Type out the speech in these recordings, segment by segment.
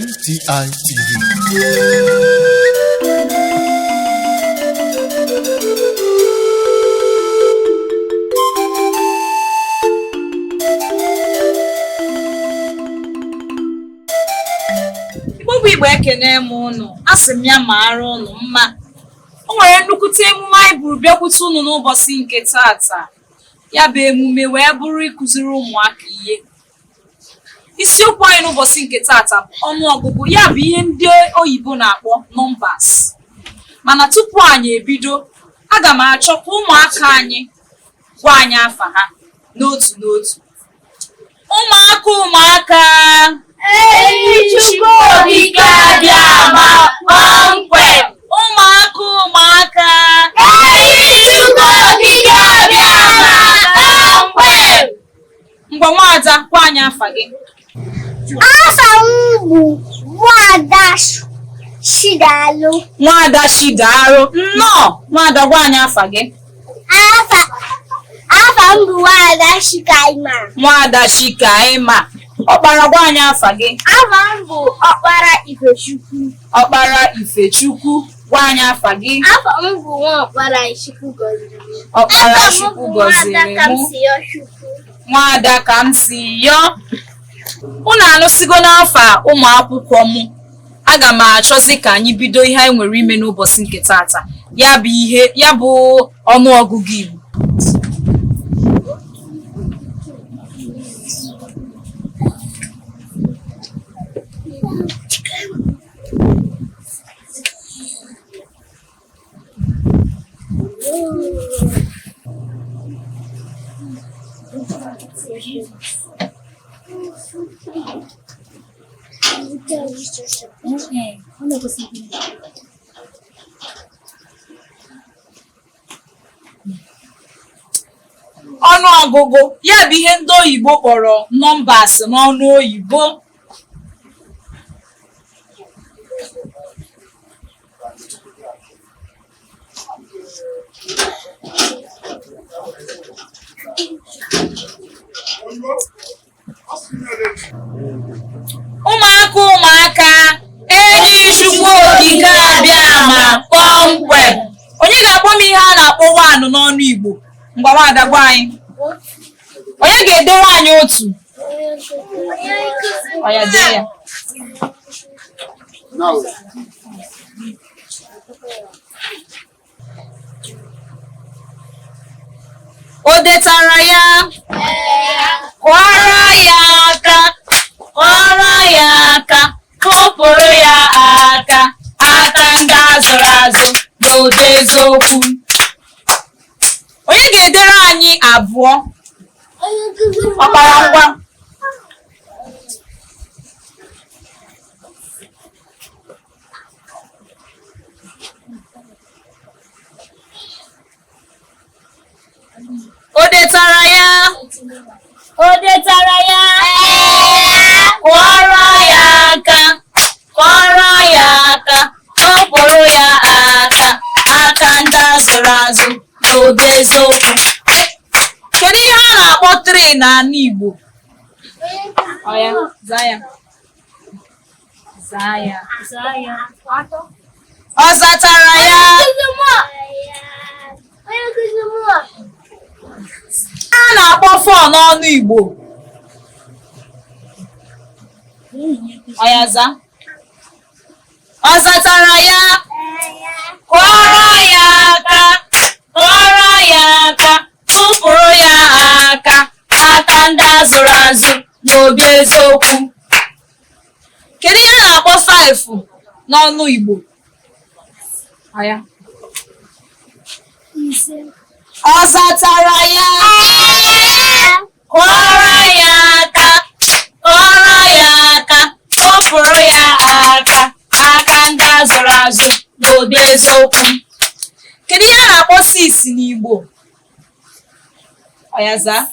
NTI TV. Igbo ekene m unu, asị m ya mara unu mma. O nwere nnukwute emume anyị buru bịakwute unu n'ụbọchị nke tata. Ya bụ emume wee bụrụ ịkụziri ụmụaka ihe. Isiokwu anyị n'ụbọchị nke tata bụ ọnụọgụgụ, ya bụ ihe ndị oyibo na-akpọ numbers. Mana tupu anyị ebido, aga m achọ ka ụmụaka anyị gwa anyị afa ha n'otu n'otu. Ụmụaka Enyi Chukwu okike abịama kpọmkwem. ụmụaka Enyi Chukwu okike abịama kpọmkwem. Ngwa nwaada, gwa anyị afa gị. Afa m bụ Nwada Chidalụ. Nwada Chidalụ. Nnọọ, nwaada, gwa anyị afa gị. Afa m bụ Nwada Chikaima. Nwada Chikaima. Ọkpara, gwa anyị afa gị. Afa m bụ Ọkpara Ifechukwu. Ọkpara Ifechukwu, gwa anyị afa gị. Afa m bụ Nwaọkpara Chukwu gọziri m. Ọkpara Chukwu gọziri m. Nwada Kamsiyọ. Unu anụsigo n'afa ụmụ akwụkwọ m. Aga m achọzi ka anyị bido ihe anyị nwere ime n'ụbọchị nke tata. Ya bụ ọnụọgụgụ Igbo. Ọnụọgụgụ, ya bụ ihe ndị oyibo kpọrọ numbers n'ọnụ oyibo. Ụmụaka, enyi Chukwu okike abịama kpọmkwem. Onye ga-akpọ m ihe a na-akpọ 1 n'ọnụ Igbo? Ngwa nwaada, gwa anyị. Onye ga-edere anyị otu? Ọya, dee ya. O detara ya? Kụọrọ ya aka, kụọrọ ya aka, kụpụrụ ya aka, aka ndị azụrụ azụ n'ụdị eziokwu. Onye ga-edere anyị abụọ? Ọkpara, ngwa. O detara ya? O detara ya? Kụọrọ ya aka, kụọrọ ya aka, kụpụrụ ya aka, aka ndị azụrụ azụ n'ụdị eziokwu. Kedu ihe a na-akpọ 3 n'ala Igbo? Ọya, zaa ya. Zaa ya. Ọ zatara ya? A na-akpọ 4 n'ọnụ Igbo. Ọya, zaa. Ọ zatara ya? Kụọrọ ya aka, kụọrọ ya aka, tụpụrụ ya aka, aka ndị azụrụ azụ n'obi eziokwu. Kedu ihe a na-akpọ 5 n'ọnụ Igbo? Ọya. Ọ zatara ya? Kụọrọ ya aka, kụọrọ ya aka, tụpụrụ ya aka, aka ndị azụrụ azụ n'obi eziokwu. Kedu ihe a na-akpọ 6 n'Igbo? Ọya, zaa.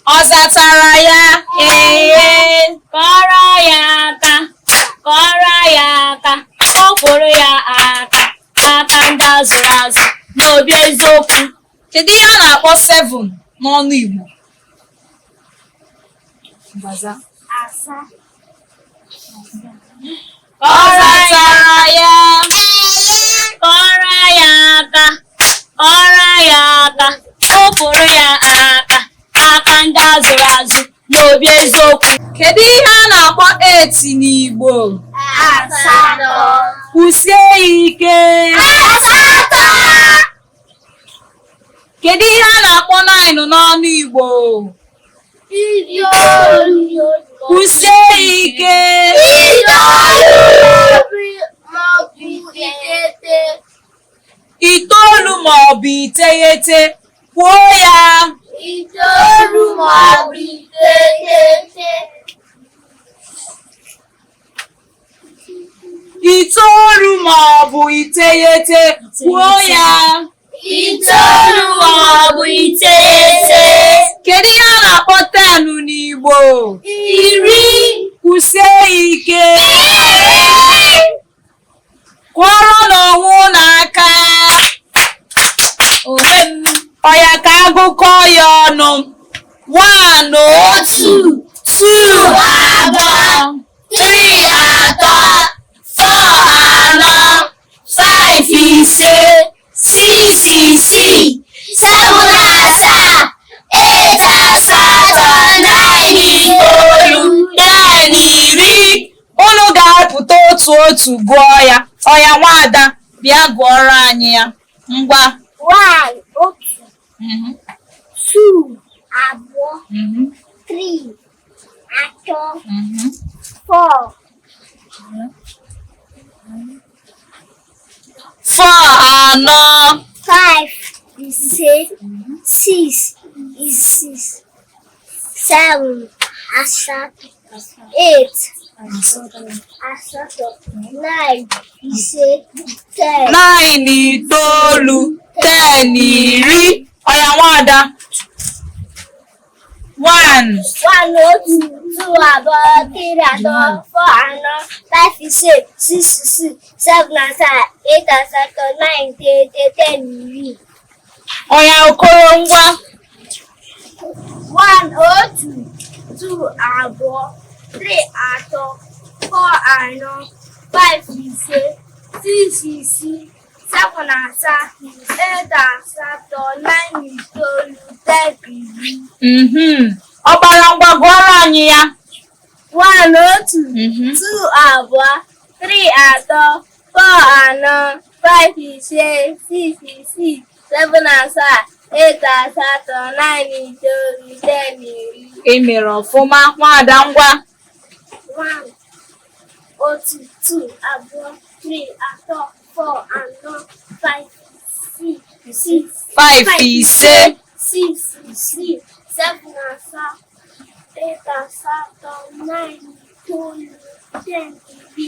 Ọ zatara ya? Kụọrọ ya aka, kụọrọ ya aka, tụpụrụ ya aka, aka ndị azụrụ azụ n'obi eziokwu. Kedu ihe a na-akpọ 7 n'ọnụ Igbo? Gbaza. Asaa. Kọrọ ya. Kọrọ ya aka. Kọrọ ya aka. Kpụpụrụ ya aka. Aka ndị azụrụ azụ n'obi eziokwu. Kedu ihe a na-akpọ 8 n'Igbo? Asatọ. Kwụsie ya ike. Asatọ. Kedu ihe a na-akpọ 9 n'ọnụ Igbo? Itoolu. Kwụsie ya ike. Itoolu maọbụ iteghete. 9 maọbụ 9. Kwuo ya. Itoolu maọbụ iteghete. 9 maọbụ 9. Kwuo ya. Itoolu maọbụ iteghete. Kedu ihe a na-akpọ 10 n'Igbo? Iri. Kwụsie ya ike. Kwọrọ n'onwe n'aka. Ọya ka agụkọ ya ọnụ. 1 otu, 2 abụọ, 3 atọ, 4 anọ, 5 ise, 6 isii, 7 asaa, 8 asatọ, 9 itoolu, 10 iri. Unu ga-apụta otu gụọ ya. Ọya nwada bịa gụọrọ anyị ya. Ngwa. 1 otu, 2 abụọ, 3 atọ, 4 anọ, 5 ise, 6 isii, 7 asatọ, 8 asatọ, 9 ise, 10 9 itoolu, 10 iri. Ọya nwada. 1 otu, 2 abụọ, 3 atọ, 4 anọ, 5 ise, 6 isii, 7 asaa, 8 asatọ, 9 iteghete, 10 iri. Ọya okoro ngwa. 1 otu, 2 abụọ, 3 atọ, 4 anọ, 5 ise, 6 isii, 7 asaa, 8 asatọ, 9 itoolu, 10 iri. Ọ gbara ngwa gụọrọ anyị ya. 1 otu, 2 abụọ, 3 atọ, 4 anọ, 5 ise, 6 isii, 7 asaa, 8 asatọ, 9 itoolu, 10 iri. Ị mere ọfụma nwada ngwa. 1 otu, 2 abụọ, 3 atọ, 4 anọ, 5 isii, 5 ise, 6 isii, 7 asaa, 8 asatọ, 9 itoolu, 10 iri.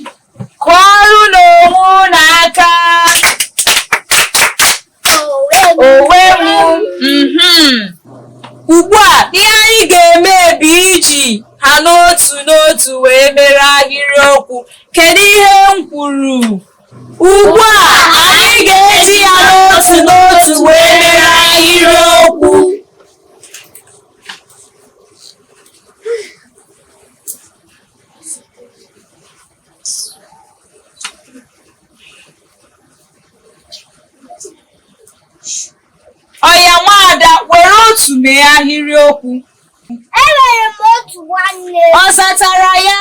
kụọrụ n'onwe n'aka. Owe mụ. Ugbu a ihe anyị ga-eme bụ iji ha n'otu wee mere ahịrịokwu. Kedu ihe m kwuru? Ugbu a anyị ga-eji ha n'otu wee mere ahịrịokwu. Ọya nwada were otu mee ahịrịokwu. Enwere m otu nwanne. Ọ zatara ya?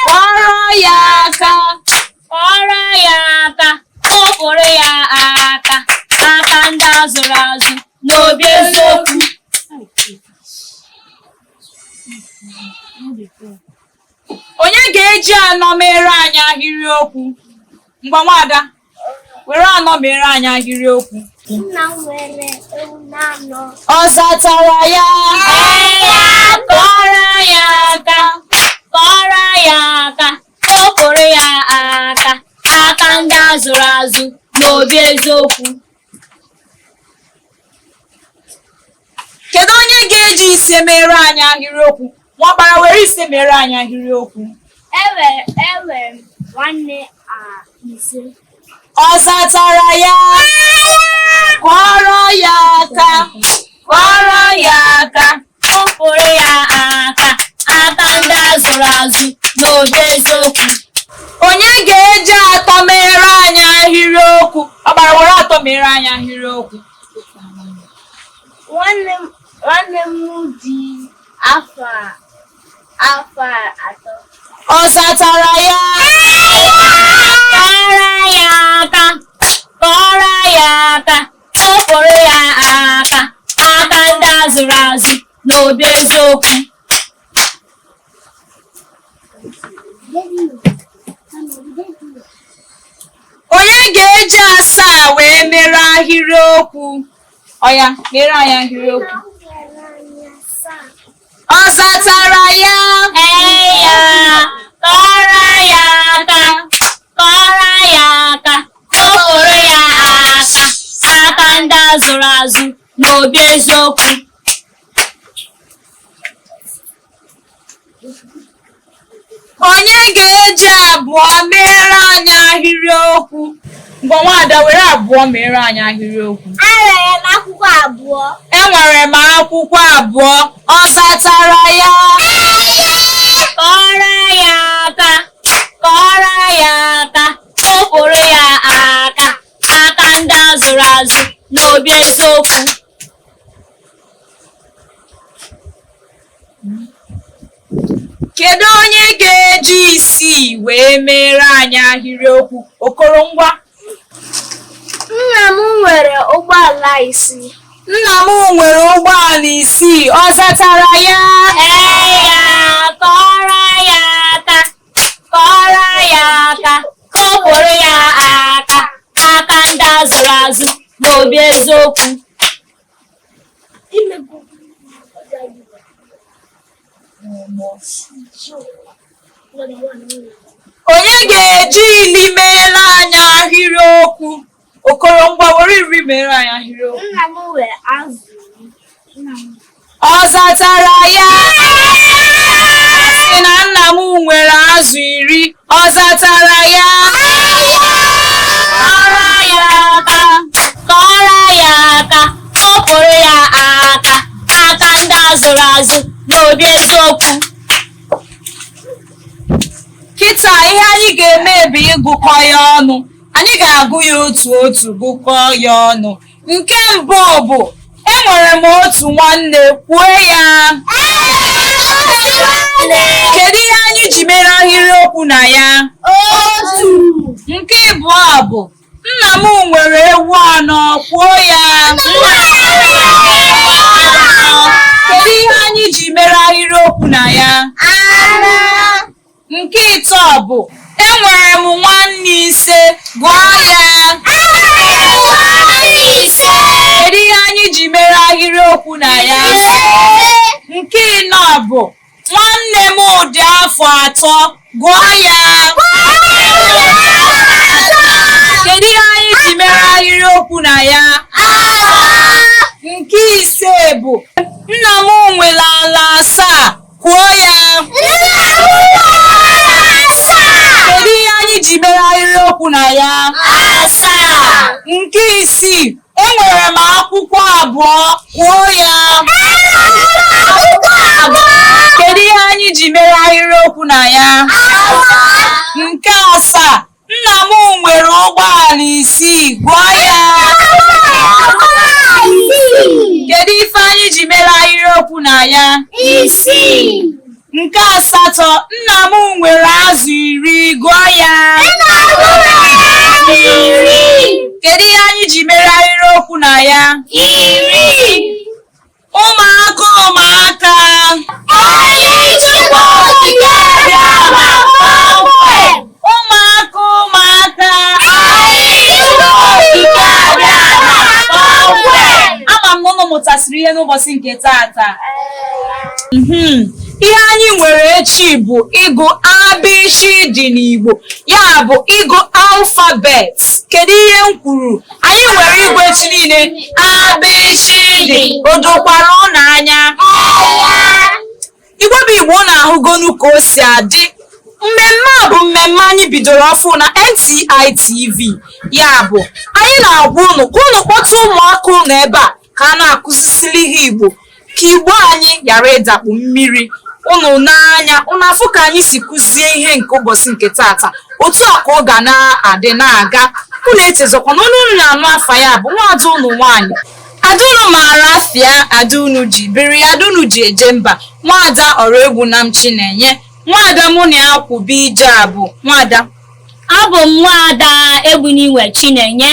Kpọrọ ya aka. Kọrọ ya aka. Kpụpụrụ ya aka. Aka ndị azụrụ azụ n'obi eziokwu. Onye ga-eji anọ mere anyị ahịrịokwu? Ngwa nwada, were anọ mere anyị ahịrịokwu. Nna m nwere ewu na-anọ. Ọ zatara ya? Kọrọ ya aka. Kọrọ ya aka. Kpụpụrụ ya aka. Aka ndị azụrụ azụ n'obi eziokwu. Kedu onye ga-eji ise mere anyị ahịrịokwu? Nwakpara were ise mere anyị ahịrịokwu. Enwere m nwanne ise. Ọ zatara ya? Kọrọ aka kọrọ ya aka kụpụrụ ya aka aka ndị azụrụ azụ n'obi eziokwu. Onye ga-eji atọ mere anyị ahịrịokwu? Ọgbara were atọ mere anyị ahịrịokwu. Nwanne m dị afọ atọ. Ọ satara ya? Kọrọ ya aka kọrọ ya aka kụpụrụ ya aka aka ndị azụrụ azụ n'obi eziokwu. Onye ga-eji asaa wee mere ahịrịokwu? Ọya mere anyị ahịrịokwu. Ọ satara ya? Ya kọrọ ya aka kọrọ ya aka kụpụrụ ya aka aka ndị azụrụ azụ n'obi eziokwu. Onye ga-eji abụọ mere anyị ahịrịokwu? Ngwa nwada were abụọ mere anyị ahịrịokwu. Enwere m akwụkwọ abụọ. Enwere m akwụkwọ abụọ. Ọ satara ya? Kọrọ ya aka kọrọ ya aka kụpụrụ ya aka aka ndị azụrụ azụ n'obi eziokwu. Kedu onye ga-eji isii wee mere anyị ahịrịokwu? Okoro ngwa. Nna m nwere ụgbọala isii. Nna m nwere ụgbọala isii. Ọ zatara ya? Ya kọrọ ya aka kọrọ ya aka kụpụrụ ya aka aka ndị azụrụ azụ n'obi eziokwu. Onye ga-eji ili mere anyị ahịrịokwu? Okoro ngwa were iri mere anyị ahịrịokwu. Nna m nwere azụ. Ọ zatara ya? Sị na nna m nwere azụ 10. Ọ zatara ya? Kọrọ ya aka kọrọ ya aka kụpụrụ ya aka aka ndị azụrụ azụ n'obi eziokwu. Kịta ihe anyị ga-eme bụ ịgụkọ ya ọnụ. Anyị ga-agụ ya otu otu gụkọọ ya ọnụ. Nke mbụ bụ enwere m otu nwanne, kwuo ya. Kedu ihe anyị ji mere ahịrịokwu na ya? Otu. Nke abụọ bụ nna m nwere ewu 4, kwuo ya. Kedu ihe anyị ji mere ahịrịokwu na ya? Nke ịtọ bụ enwere m nwanne 5, gụọ ya. Kedu ihe anyị ji mere ahịrịokwu na ya? Nke ịnọ bụ nwanne m dị afọ 3, gụọ ya. Kedu ihe anyị ji mere ahịrịokwu na ya? Nke ise bụ nna m nwere ala 7, kwuo ya. Kedu ihe anyị ji mere ahịrịokwu na ya? 7. Nke isii enwere m akwụkwọ abụọ, kwuo ya. Kedu ihe anyị ji mere ahịrịokwu na ya? Nke 7 nna m nwere ụgbọala 6, gụọ ya. Kedu ife anyị ji mere ahịrịokwu na ya? 6. Nke 8 nna m nwere azụ 10, gụọ ya. Kedu ihe anyị ji mere ahịrịokwu na ya? 10. Ụmụaka ụmụaka ụmụaka ụmụaka ama m na ụnụ mụtasịrị ihe n'ụbọchị nke taata. Ihe anyị nwere echi bụ ịgụ abcd n'Igbo, ya bụ ịgụ alfabet. Kedu ihe m kwuru? Anyị nwere ịgụ echi niile abcd. O dokwara ụnụ anya? Igbo bụ Igbo na-ahụgonu ka o si adị. Mmemme a bụ mmemme anyị bidoro ọfụ na NTI TV. Ya bụ anyị na-agwa ụnụ ka ụnụ kpọta ụmụaka ụnụ ebe a ka a na-akụzisili ihe Igbo ka Igbo anyị ghara ịdakpu mmiri. Unu n'anya unu afụ ka anyị si kụzie ihe nke ụbọchị nke tata, otu a ka ọ ga na-adị na-aga. Unu echezọkwa na unu na-anụ afa ya bụ nwaada unu nwaanyị ada unu maara afịa, ada unu ji biri, ada unu ji eje mba, nwaada Oraegbunam Chinenye, nwaada mụ na ya kwụba ije a bụ nwaada. Abụ m nwaada Egbuniwe Chinenye.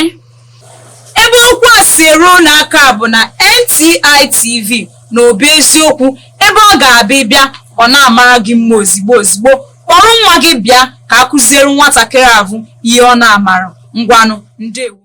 Ebe okwu a si eru n'aka bụ na NTI TV na Obi Eziokwu, ebe ọ ga-abịa bịa ọ na-amara gị mma ozigbo ozigbo. Kpọrọ nwa gị bịa ka a kụziere nwatakịrị ahụ ihe ọ na-amara. Ngwanụ, ndewo.